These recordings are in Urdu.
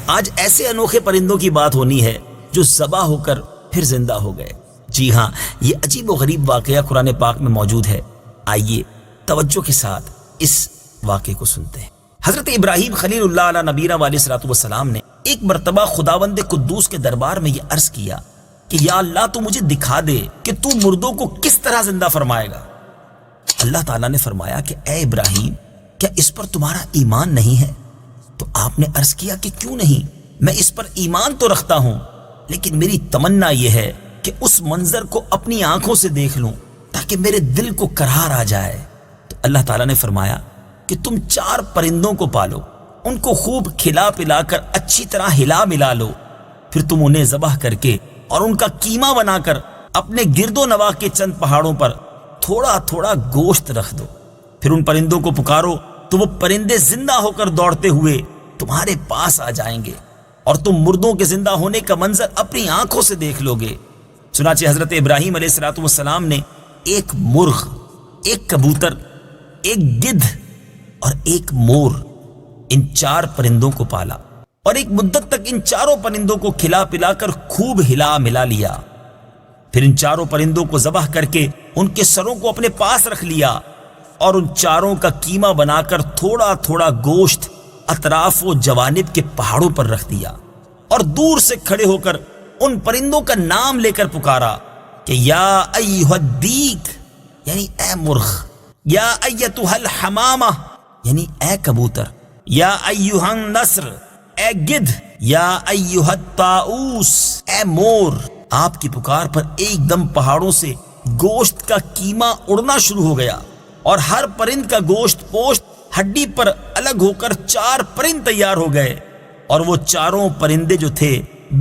آج ایسے انوکھے پرندوں کی بات ہونی ہے جو ذبح ہو کر پھر زندہ ہو گئے۔ جی ہاں، یہ عجیب و غریب واقعہ قرآن پاک میں موجود ہے۔ آئیے توجہ کے ساتھ اس واقعے کو سنتے ہیں۔ حضرت ابراہیم خلیل اللہ علیہ نبینا علیہ الصلوۃ والسلام نے ایک مرتبہ خداوند قدوس کے دربار میں یہ عرض کیا کہ یا اللہ تو مجھے دکھا دے کہ تو مردوں کو کس طرح زندہ فرمائے گا۔ اللہ تعالیٰ نے فرمایا کہ اے ابراہیم، کیا اس پر تمہارا ایمان نہیں ہے؟ تو آپ نے عرض کیا کہ کیوں نہیں، میں اس پر ایمان تو رکھتا ہوں، لیکن میری تمنا یہ ہے کہ اس منظر کو اپنی آنکھوں سے دیکھ لوں تاکہ میرے دل کو قرار آ جائے۔ تو اللہ تعالیٰ نے فرمایا کہ تم 4 پرندوں کو پالو، ان کو خوب کھلا پلا کر اچھی طرح ہلا ملا لو، پھر تم انہیں ذبح کر کے اور ان کا قیمہ بنا کر اپنے گرد و نواح کے چند پہاڑوں پر تھوڑا تھوڑا گوشت رکھ دو، پھر ان پرندوں کو پکارو تو وہ پرندے زندہ ہو کر دوڑتے ہوئے تمہارے پاس آ جائیں گے اور تم مردوں کے زندہ ہونے کا منظر اپنی آنکھوں سے دیکھ لو گے۔ چنانچہ حضرت ابراہیم علیہ الصلوۃ والسلام نے ایک مرغ، ایک کبوتر، ایک گدھ اور ایک مور، ان 4 پرندوں کو پالا اور ایک مدت تک ان 4 پرندوں کو کھلا پلا کر خوب ہلا ملا لیا، پھر ان 4 پرندوں کو ذبح کر کے ان کے سروں کو اپنے پاس رکھ لیا اور ان 4 کا قیمہ بنا کر تھوڑا تھوڑا گوشت اطراف و جوانب کے پہاڑوں پر رکھ دیا اور دور سے کھڑے ہو کر ان پرندوں کا نام لے کر پکارا کہ یا ایھا الدیک یعنی اے مرغ، یا ایتھا الحمامہ یعنی اے کبوتر، یا ایھا النسر اے گدھ، یا ایھا الطاؤس اے مور۔ آپ کی پکار پر ایک دم پہاڑوں سے گوشت کا قیمہ اڑنا شروع ہو گیا اور ہر پرند کا گوشت پوشت ہڈی پر الگ ہو کر 4 پرند تیار ہو گئے، اور وہ 4 پرندے جو تھے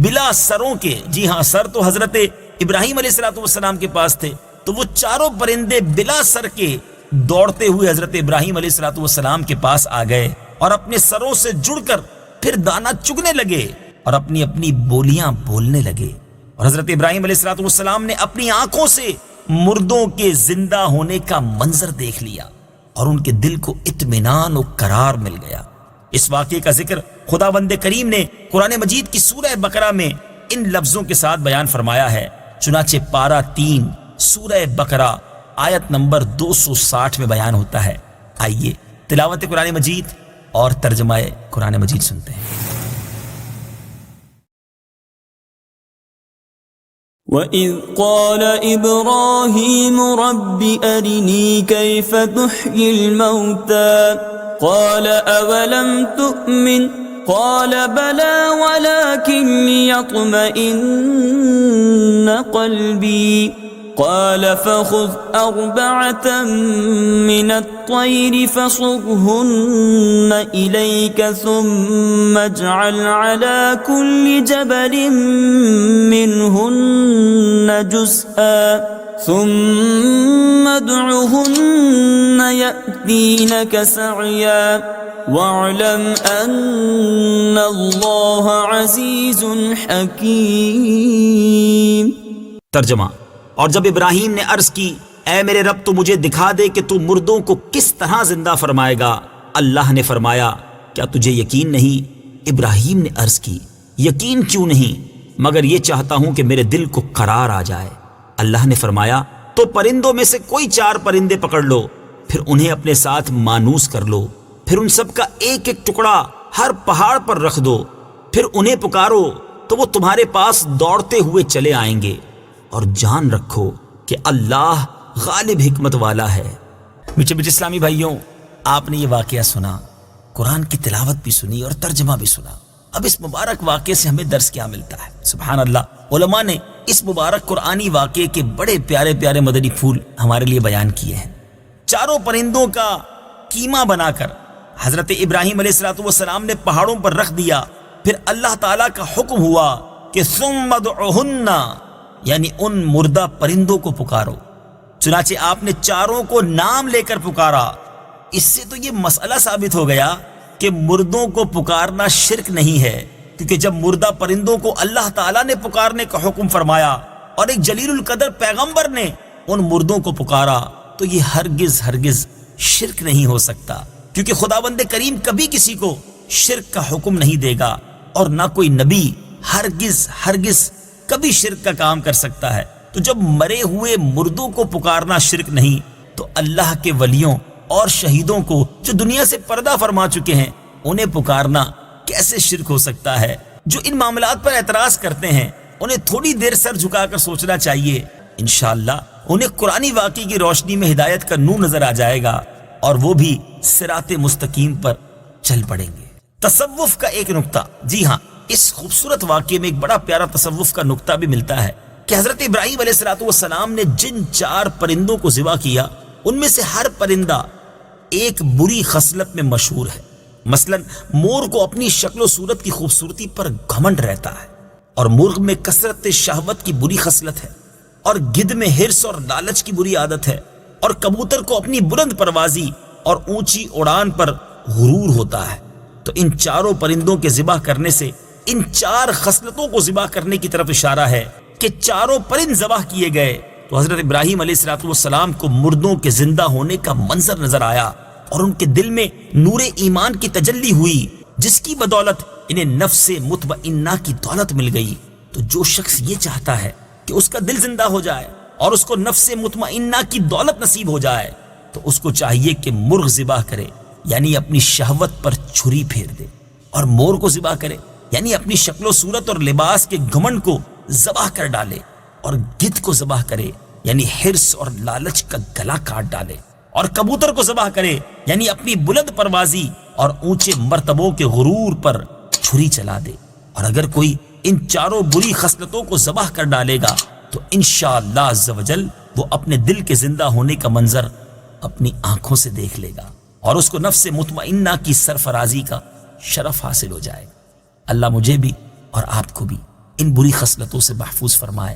بلا سروں کے، جی ہاں سر تو حضرت ابراہیم علیہ الصلوۃ والسلام کے پاس تھے، تو وہ 4 پرندے بلا سر کے دوڑتے ہوئے حضرت ابراہیم علیہ الصلوۃ والسلام کے پاس آ گئے اور اپنے سروں سے جڑ کر پھر دانہ چگنے لگے اور اپنی اپنی بولیاں بولنے لگے، اور حضرت ابراہیم علیہ الصلوۃ والسلام نے اپنی آنکھوں سے مردوں کے زندہ ہونے کا منظر دیکھ لیا اور ان کے دل کو اطمینان و قرار مل گیا۔ اس واقعے کا ذکر خداوند کریم نے قرآن مجید کی سورہ بقرہ میں ان لفظوں کے ساتھ بیان فرمایا ہے۔ چنانچہ پارہ 3 سورہ بقرہ آیت نمبر 260 میں بیان ہوتا ہے۔ آئیے تلاوت قرآن مجید اور ترجمہ قرآن مجید سنتے ہیں۔ وَإِذْ قَالَ إِبْرَاهِيمُ رَبِّ أَرِنِي كَيْفَ تُحْيِي الْمَوْتَى قَالَ أَوَلَمْ تُؤْمِنْ قَالَ بَلَى وَلَكِنْ لِيَطْمَئِنَّ قَلْبِي قال فخذ 4 من الطير فصرهن إليك ثم اجعل على كل جبل منهن جزءا ثم ادعهن يأتينك سعيا واعلم أن الله عزيز حكيم۔ ترجمہ۔ اور جب ابراہیم نے عرض کی اے میرے رب تو مجھے دکھا دے کہ تو مردوں کو کس طرح زندہ فرمائے گا، اللہ نے فرمایا کیا تجھے یقین نہیں؟ ابراہیم نے عرض کی یقین کیوں نہیں، مگر یہ چاہتا ہوں کہ میرے دل کو قرار آ جائے۔ اللہ نے فرمایا تو پرندوں میں سے کوئی 4 پرندے پکڑ لو، پھر انہیں اپنے ساتھ مانوس کر لو، پھر ان سب کا ایک ایک ٹکڑا ہر پہاڑ پر رکھ دو، پھر انہیں پکارو تو وہ تمہارے پاس دوڑتے ہوئے چلے آئیں گے، اور جان رکھو کہ اللہ غالب حکمت والا ہے۔ میٹھے میٹھے اسلامی بھائیوں، آپ نے یہ واقعہ سنا، قرآن کی تلاوت بھی سنی اور ترجمہ بھی سنا۔ اب اس مبارک واقعے سے ہمیں درس کیا ملتا ہے؟ سبحان اللہ، علماء نے اس مبارک قرآنی واقعے کے بڑے پیارے پیارے مدنی پھول ہمارے لیے بیان کیے ہیں۔ 4 پرندوں کا قیمہ بنا کر حضرت ابراہیم علیہ الصلوۃ والسلام نے پہاڑوں پر رکھ دیا، پھر اللہ تعالیٰ کا حکم ہوا کہ ثم ادعہن یعنی ان مردہ پرندوں کو پکارو۔ چنانچہ آپ نے 4 کو نام لے کر پکارا۔ اس سے تو یہ مسئلہ ثابت ہو گیا کہ مردوں کو پکارنا شرک نہیں ہے، کیونکہ جب مردہ پرندوں کو اللہ تعالیٰ نے پکارنے کا حکم فرمایا اور ایک جلیل القدر پیغمبر نے ان مردوں کو پکارا تو یہ ہرگز ہرگز شرک نہیں ہو سکتا، کیونکہ خداوند کریم کبھی کسی کو شرک کا حکم نہیں دے گا، اور نہ کوئی نبی ہرگز کبھی شرک کا کام کر سکتا ہے۔ تو جب مرے ہوئے مردوں کو پکارنا شرک نہیں تو اللہ کے ولیوں اور شہیدوں کو جو دنیا سے پردہ فرما چکے ہیں انہیں پکارنا کیسے شرک ہو سکتا ہے؟ جو ان معاملات پر اعتراض کرتے ہیں انہیں تھوڑی دیر سر جھکا کر سوچنا چاہیے، انشاءاللہ انہیں قرآنی واقعے کی روشنی میں ہدایت کا نور نظر آ جائے گا اور وہ بھی صراط مستقیم پر چل پڑیں گے۔ تصوف کا ایک نقطہ، جی ہاں، اس خوبصورت واقعے میں ایک بڑا پیارا تصوف کا نقطہ بھی ملتا ہے کہ حضرت ابراہیم علیہ السلام نے جن 4 پرندوں کو ذبح کیا ان میں سے ہر پرندہ ایک بری خصلت میں مشہور ہے۔ مثلا مور کو اپنی شکل و صورت کی خوبصورتی پر گھمنڈ رہتا ہے، اور مرغ میں کثرت شہوت کی بری خصلت ہے، اور گدھ میں حرص اور لالچ کی بری عادت ہے، اور کبوتر کو اپنی بلند پروازی اور اونچی اڑان پر غرور ہوتا ہے۔ تو ان چاروں پرندوں کے ذبح کرنے سے ان 4 خصلتوں کو ذبح کرنے کی طرف اشارہ ہے کہ چاروں پرند ذبح کیے گئے تو حضرت ابراہیم علیہ السلام کو مردوں کے زندہ ہونے کا منظر نظر آیا اور ان کے دل میں نور ایمان کی تجلی ہوئی، جس کی بدولت انہیں نفس مطمئنہ کی دولت مل گئی۔ تو جو شخص یہ چاہتا ہے کہ اس کا دل زندہ ہو جائے اور اس کو نفس مطمئنہ کی دولت نصیب ہو جائے تو اس کو چاہیے کہ مرغ ذبح کرے، یعنی اپنی شہوت پر چھری پھیر دے، اور مور کو ذبح کرے، یعنی اپنی شکل و صورت اور لباس کے گھمنڈ کو ذبح کر ڈالے، اور گدھ کو ذبح کرے، یعنی حرص اور لالچ کا گلا کاٹ ڈالے، اور کبوتر کو ذبح کرے، یعنی اپنی بلند پروازی اور اونچے مرتبوں کے غرور پر چھری چلا دے۔ اور اگر کوئی ان چاروں بری خصلتوں کو ذبح کر ڈالے گا تو انشاءاللہ عز و جل وہ اپنے دل کے زندہ ہونے کا منظر اپنی آنکھوں سے دیکھ لے گا اور اس کو نفس مطمئنہ کی سرفرازی کا شرف حاصل ہو جائے گا۔ اللہ مجھے بھی اور آپ کو بھی ان بری خصلتوں سے محفوظ فرمائے۔